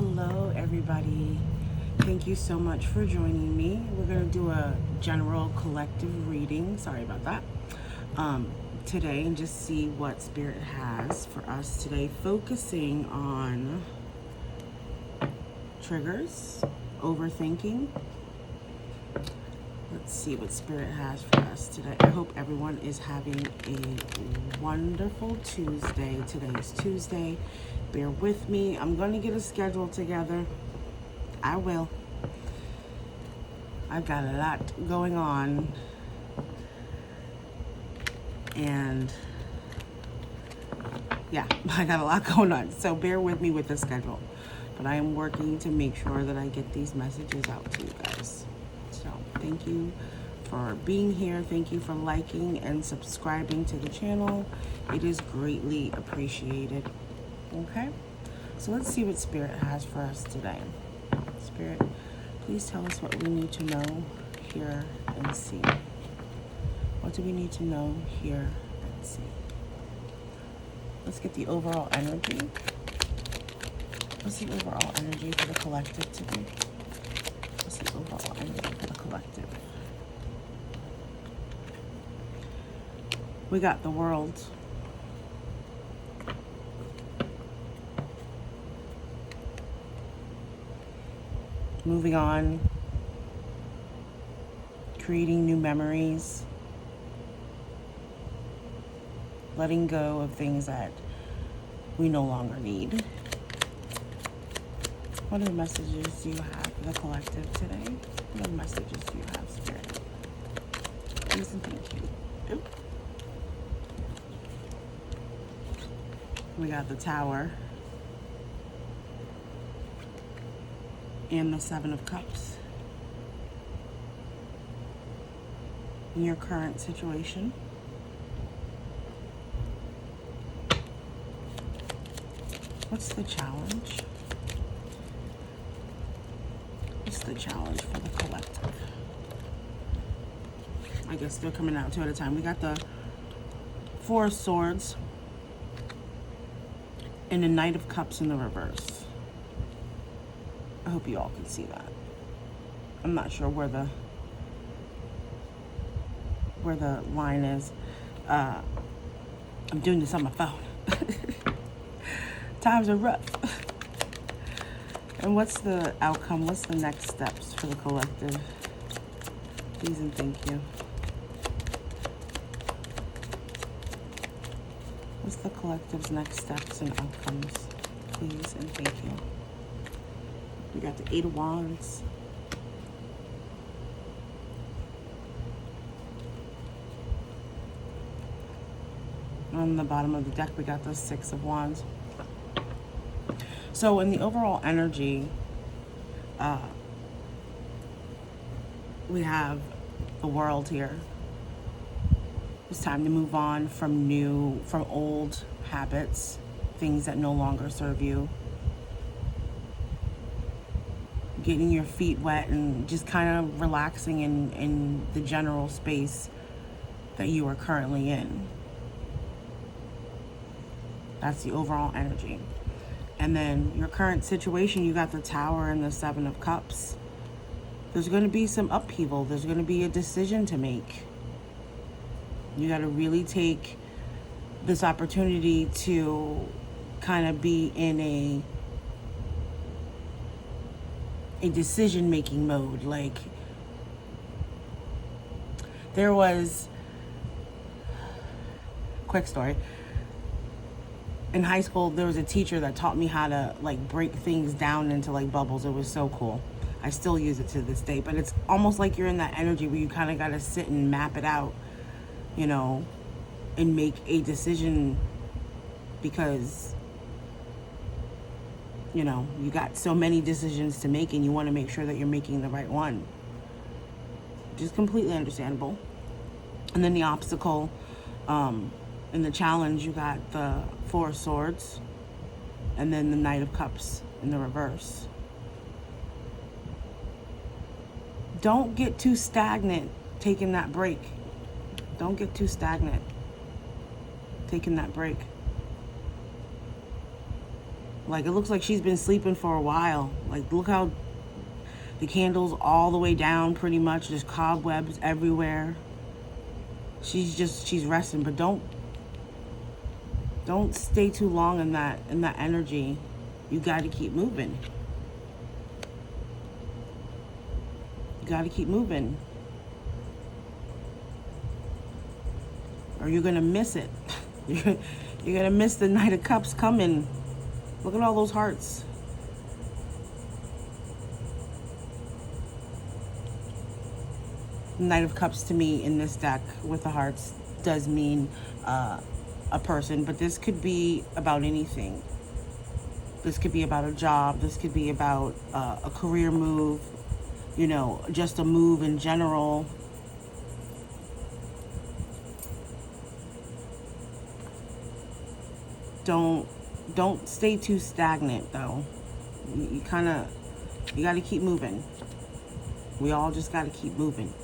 Hello everybody. Thank you so much for joining me. We're going to do a general collective reading. Sorry about that. Today, and just see what Spirit has for us today, focusing on triggers, overthinking. Let's see what Spirit has for us today. I hope everyone is having a wonderful Tuesday. Today is Tuesday. Bear with me. I'm going to get a schedule together. I will. I've got a lot going on. And yeah, I got a lot going on. So bear with me with the schedule. But I am working to make sure that I get these messages out to you guys. So thank you for being here. Thank you for liking and subscribing to the channel. It is greatly appreciated. Okay, so let's see what Spirit has for us today. Spirit, please tell us what we need to know, hear, and see. What do we need to know, hear, and see? Let's get the overall energy. What's the overall energy for the collective today? What's the overall energy for the collective? We got the World. Moving on, creating new memories, letting go of things that we no longer need. What other messages do you have for the collective today? What other messages do you have, Spirit? Please and thank you. Oop. We got the Tower. And the Seven of Cups. In your current situation. What's the challenge? What's the challenge for the collective? I guess they're coming out two at a time. We got the Four of Swords and the Knight of Cups in the reverse. I hope you all can see that. I'm not sure where the line is. I'm doing this on my phone. Times are rough. And what's the outcome? What's the next steps for the collective? Please and thank you. What's the collective's next steps and outcomes? Please and thank you. We got the Eight of Wands. On the bottom of the deck, we got the Six of Wands. So in the overall energy, we have the World here. It's time to move on from old habits, things that no longer serve you. Getting your feet wet and just kind of relaxing in the general space that you are currently in. That's the overall energy. And then your current situation, you got the Tower and the Seven of Cups. There's going to be some upheaval. There's going to be a decision to make. You got to really take this opportunity to kind of be in a decision-making mode. Like, there was, quick story, in high school there was a teacher that taught me how to like break things down into like bubbles. It was so cool. I still use it to this day, but it's almost like you're in that energy where you kind of got to sit and map it out, you know, and make a decision, because you know, you got so many decisions to make and you want to make sure that you're making the right one. Just completely understandable. And then the obstacle, in the challenge, you got the Four of Swords and then the Knight of Cups in the reverse. Don't get too stagnant taking that break. Don't get too stagnant taking that break. Like, it looks like she's been sleeping for a while. Like, look how the candle's all the way down pretty much. There's cobwebs everywhere. She's resting, but don't stay too long in that energy. You got to keep moving. You got to keep moving. Or you're going to miss it. You're going to miss the Knight of Cups coming. Look at all those hearts. Knight of Cups to me in this deck with the hearts does mean a person, but this could be about anything. This could be about a job. This could be about a career move, you know, just a move in general. Don't stay too stagnant though. You got to keep moving. We all just got to keep moving.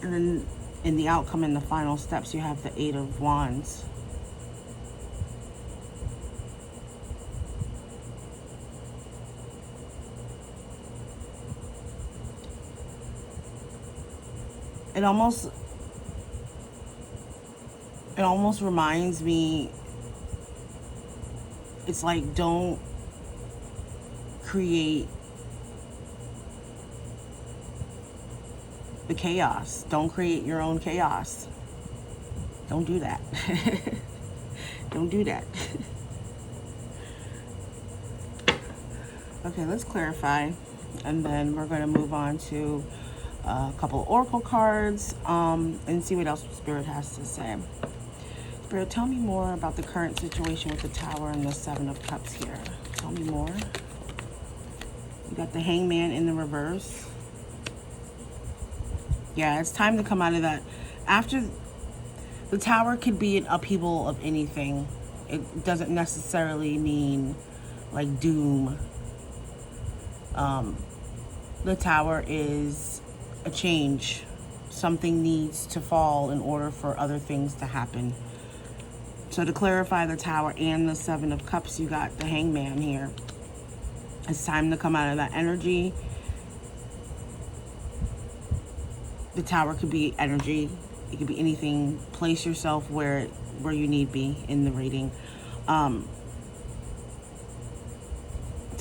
And then in the outcome, in the final steps, you have the Eight of Wands. It almost reminds me, it's like, don't create the chaos. Don't create your own chaos. Don't do that. Don't do that. Okay, let's clarify. And then we're going to move on to a couple of oracle cards and see what else Spirit has to say. Spirit, tell me more about the current situation with the Tower and the Seven of Cups here. Tell me more. You got the Hangman in the reverse. Yeah, it's time to come out of that. After the Tower could be an upheaval of anything. It doesn't necessarily mean like doom. The Tower is a change. Something needs to fall in order for other things to happen. So to clarify the Tower and the Seven of Cups, you got the Hangman here. It's time to come out of that energy. The Tower could be energy. It could be anything. Place yourself where you need be in the reading. So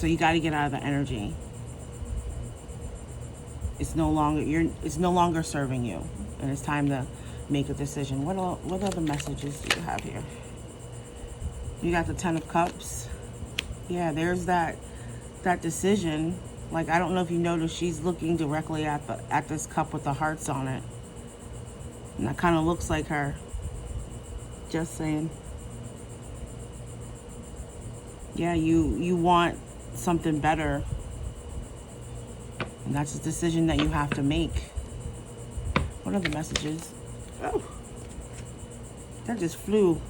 you got to get out of the energy. It's no longer serving you, and it's time to make a decision. What other messages do you have here? You got the Ten of Cups. Yeah, there's that decision. Like, I don't know if you noticed, she's looking directly at this cup with the hearts on it, and that kind of looks like her. Just saying. Yeah, you want something better. And that's a decision that you have to make. What are the messages? Oh, that just flew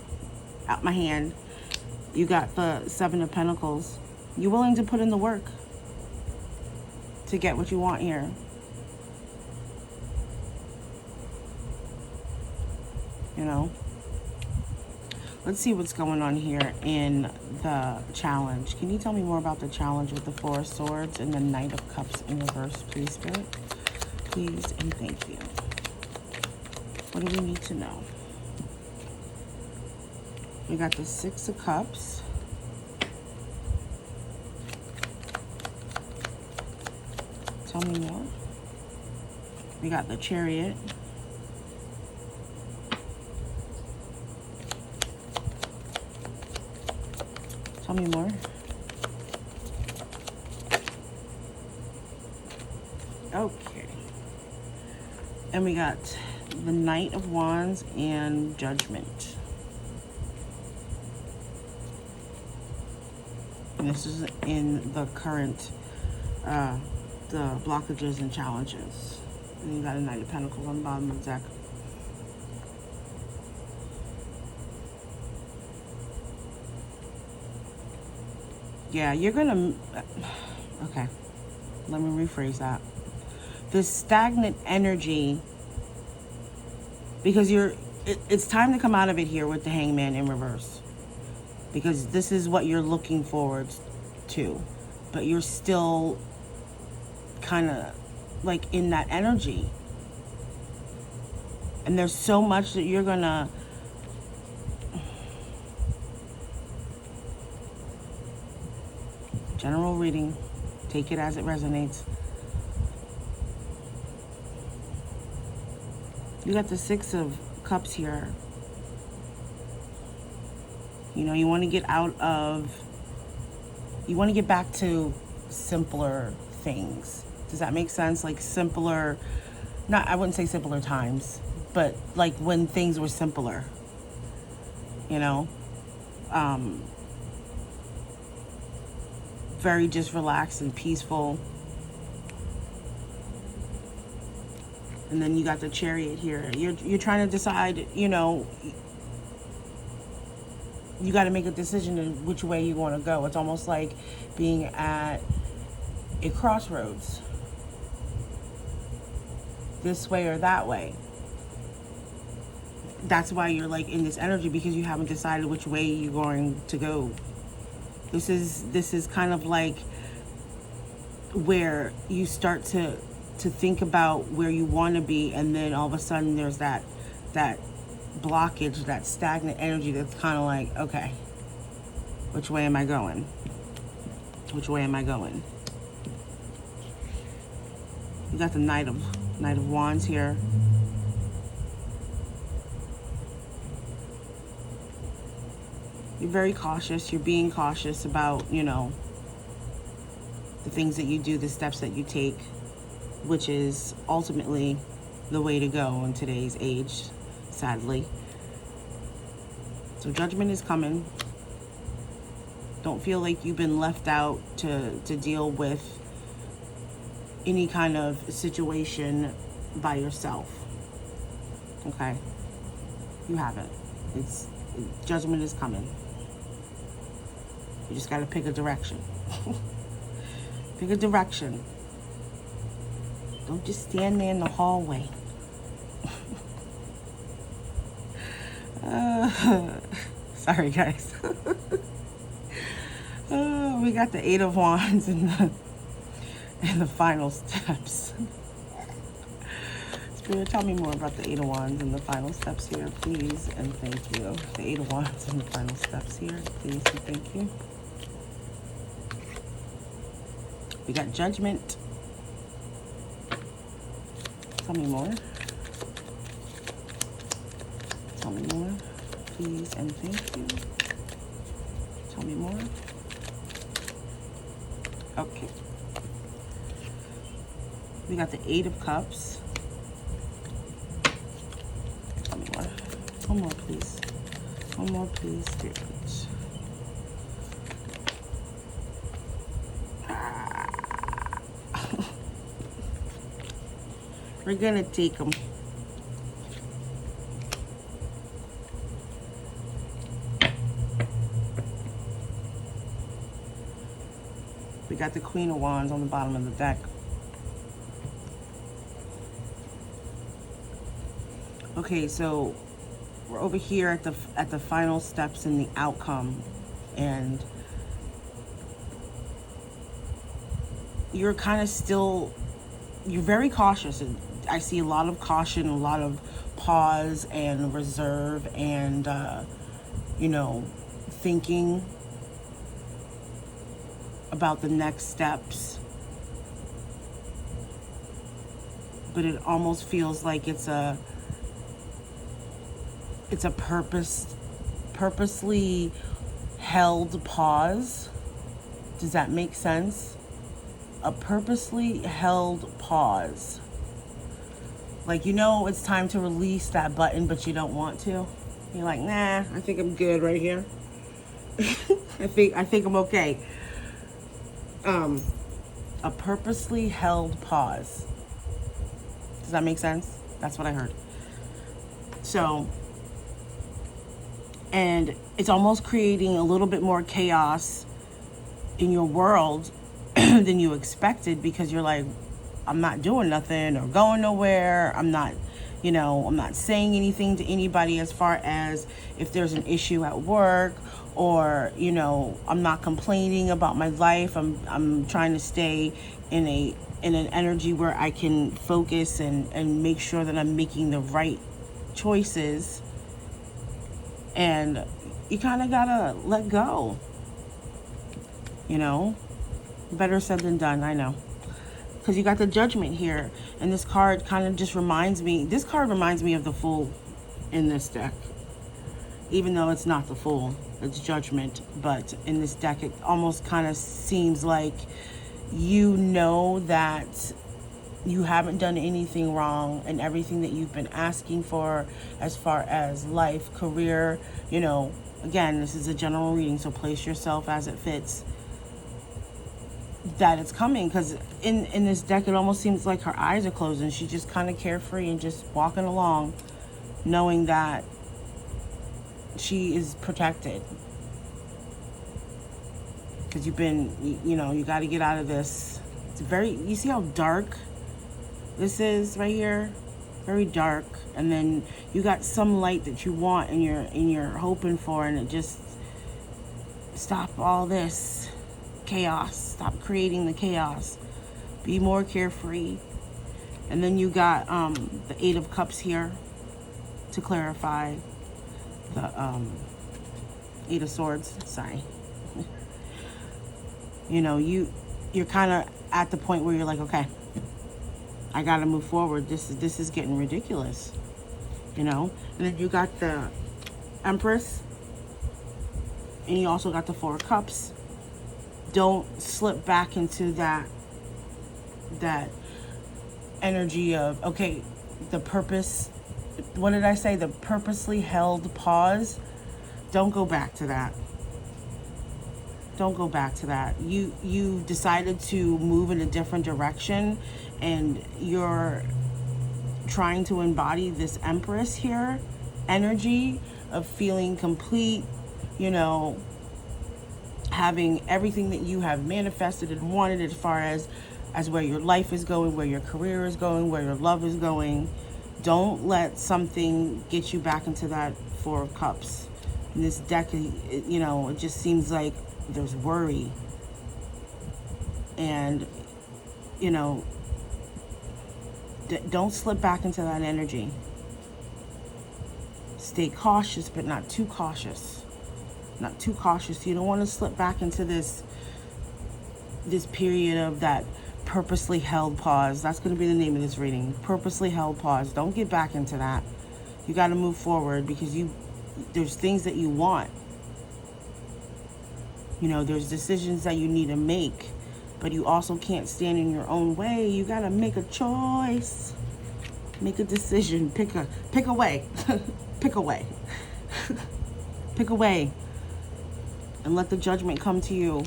out my hand. You got the Seven of Pentacles. You're willing to put in the work to get what you want here. You know? Let's see what's going on here in the challenge. Can you tell me more about the challenge with the Four of Swords and the Knight of Cups in reverse, please, Spirit? Please and thank you. What do we need to know? We got the Six of Cups. Tell me more. We got the Chariot. Tell me more. Okay. And we got the Knight of Wands and Judgment. And this is in the current, the blockages and challenges. And you got a Knight of Pentacles on the bottom of the deck. Yeah, you're gonna, okay, let me rephrase that. This stagnant energy, because it's time to come out of it here with the Hangman in reverse. because this is what you're looking forward to, but you're still kind of like in that energy. And there's so much that you're gonna general reading, take it as it resonates. You got the Six of Cups here. You know, you want to get back to simpler things. Does that make sense? Like simpler, I wouldn't say simpler times, but like when things were simpler, you know? Very just relaxed and peaceful. And then you got the Chariot here. You're trying to decide, you know, you got to make a decision in which way you want to go. It's almost like being at a crossroads. This way or that way. That's why you're like in this energy, because you haven't decided which way you're going to go. This is kind of like where you start to think about where you want to be, and then all of a sudden there's that blockage, that stagnant energy that's kind of like, okay, which way am I going? Which way am I going? You got the Knight of Wands here. You're very cautious. You're being cautious about, you know, the things that you do, the steps that you take, which is ultimately the way to go in today's age, sadly. So judgment is coming. Don't feel like you've been left out to deal with any kind of situation by yourself. Okay? You haven't. Judgment is coming. You just got to pick a direction. Pick a direction. Don't just stand there in the hallway. Sorry, guys. We got the Eight of Wands in the final steps. Spirit, tell me more about the Eight of Wands and the final steps here, please, and thank you. The Eight of Wands and the final steps here, please, and thank you. We got Judgment. Tell me more. Tell me more, please, and thank you. Tell me more. Okay. We got the Eight of Cups. Tell me more. One more, please. One more, please, Spirit. We're gonna take them. We got the Queen of Wands on the bottom of the deck. Okay, so we're over here at the final steps in the outcome, and you're kind of still, you're very cautious, and I see a lot of caution, a lot of pause and reserve, and you know, thinking about the next steps. But it almost feels like it's a purposely held pause. Does that make sense? A purposely held pause. Like, you know, it's time to release that button, but you don't want to. You're like, nah, I think I'm good right here. I think I'm okay. A purposely held pause. Does that make sense? That's what I heard. So, and it's almost creating a little bit more chaos in your world than you expected, because you're like, I'm not doing nothing or going nowhere. I'm not, You know, I'm not saying anything to anybody as far as if there's an issue at work, or, you know, I'm not complaining about my life. I'm trying to stay in an energy where I can focus and make sure that I'm making the right choices. And you kind of gotta let go. You know, better said than done, I know. Because you got the Judgment here, and this card kind of just reminds me, this card reminds me of the Fool in this deck. Even though it's not the Fool, it's Judgment. But in this deck, it almost kind of seems like you know that you haven't done anything wrong, and everything that you've been asking for as far as life, career, you know, again, this is a general reading, so place yourself as it fits, that it's coming. Because in this deck, it almost seems like her eyes are closed and she's just kind of carefree and just walking along, knowing that she is protected. Because you've been, you know, you got to get out of this. It's very, you see how dark this is right here? Very dark. And then you got some light that you want and you're hoping for, and it just, stop all this chaos. Stop creating the chaos. Be more carefree. And then you got the Eight of Cups here to clarify. The Eight of Swords, sorry. You know, you're kind of at the point where you're like, okay, I gotta move forward. This is getting ridiculous, you know. And then you got the Empress, and you also got the Four of Cups. Don't slip back into that energy of, okay, the purpose. What did I say? The purposely held pause. Don't go back to that. Don't go back to that. You decided to move in a different direction, and you're trying to embody this Empress here energy of feeling complete, you know, having everything that you have manifested and wanted as far as where your life is going, where your career is going, where your love is going. Don't let something get you back into that Four of Cups. In this deck, you know, it just seems like there's worry. And, you know, don't slip back into that energy. Stay cautious, but not too cautious. Not too cautious. You don't want to slip back into this period of that purposely held pause. That's going to be the name of this reading. Purposely held pause. Don't get back into that. You got to move forward, because there's things that you want. You know, there's decisions that you need to make, but you also can't stand in your own way. You got to make a choice. Make a decision. Pick a way. Pick a way. Pick a way. And let the Judgment come to you.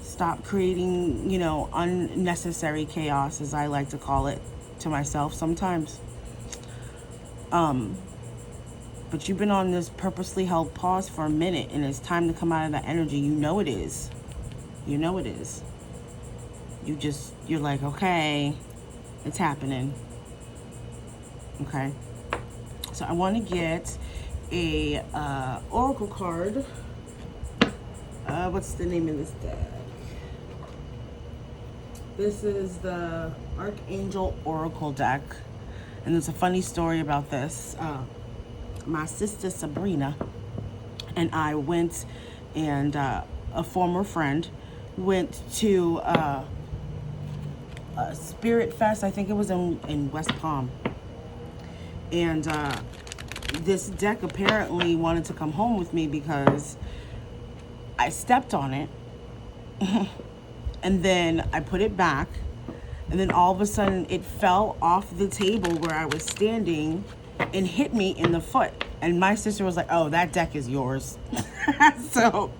Stop creating, you know, unnecessary chaos, as I like to call it to myself sometimes. But you've been on this purposely held pause for a minute, and it's time to come out of that energy. You know it is. You know it is. You're like, okay, it's happening. Okay. So I want to get a oracle card. What's the name of this deck? This is the Archangel Oracle deck. And there's a funny story about this. My sister Sabrina and I went, and a former friend went to a Spirit Fest. I think it was in West Palm. And this deck apparently wanted to come home with me because I stepped on it. And then I put it back. And then all of a sudden it fell off the table where I was standing and hit me in the foot. And my sister was like, oh, that deck is yours. So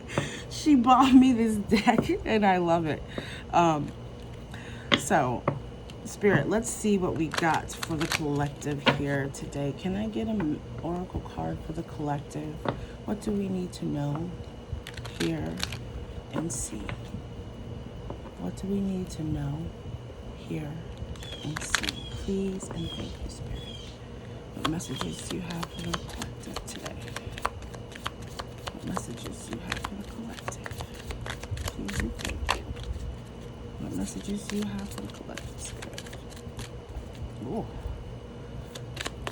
she bought me this deck, and I love it. So Spirit, let's see what we got for the collective here today. Can I get an oracle card for the collective? What do we need to know here and see? What do we need to know here and see? please, and thank you, Spirit. What messages do you have for the collective today? What messages do you have for the collective? Please and thank you. What messages do you have for the collective, Spirit? Ooh.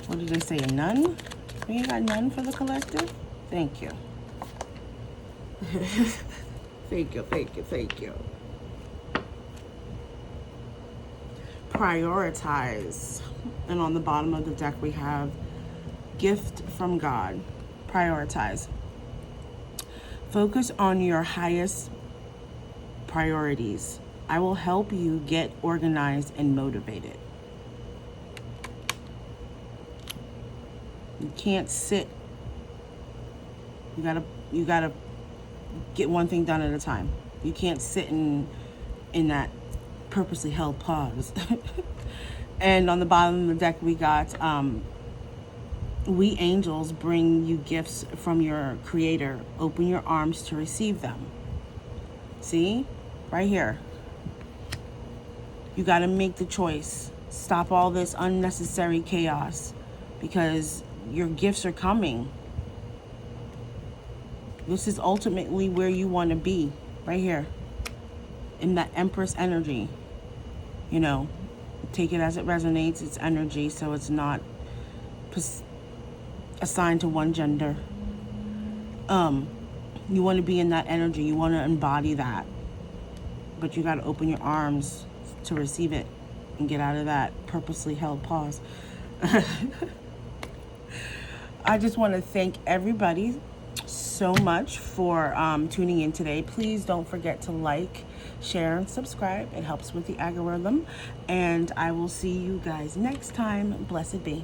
What did they say, a none? You got none for the collective? Thank you. Thank you, thank you, thank you. Prioritize. And on the bottom of the deck we have gift from God. Prioritize. Focus on your highest priorities. I will help you get organized and motivated. You can't sit. You gotta get one thing done at a time. You can't sit in that purposely held pause. And on the bottom of the deck we got we angels bring you gifts from your creator. Open your arms to receive them. See? Right here. You got to make the choice. Stop all this unnecessary chaos, because your gifts are coming. This is ultimately where you want to be, right here, in that Empress energy. You know, take it as it resonates. It's energy, so it's not assigned to one gender. You want to be in that energy. You want to embody that, but you got to open your arms to receive it and get out of that purposely held pause. I just want to thank everybody so much for tuning in today. Please don't forget to like, share, and subscribe. It helps with the algorithm. And I will see you guys next time. Blessed be.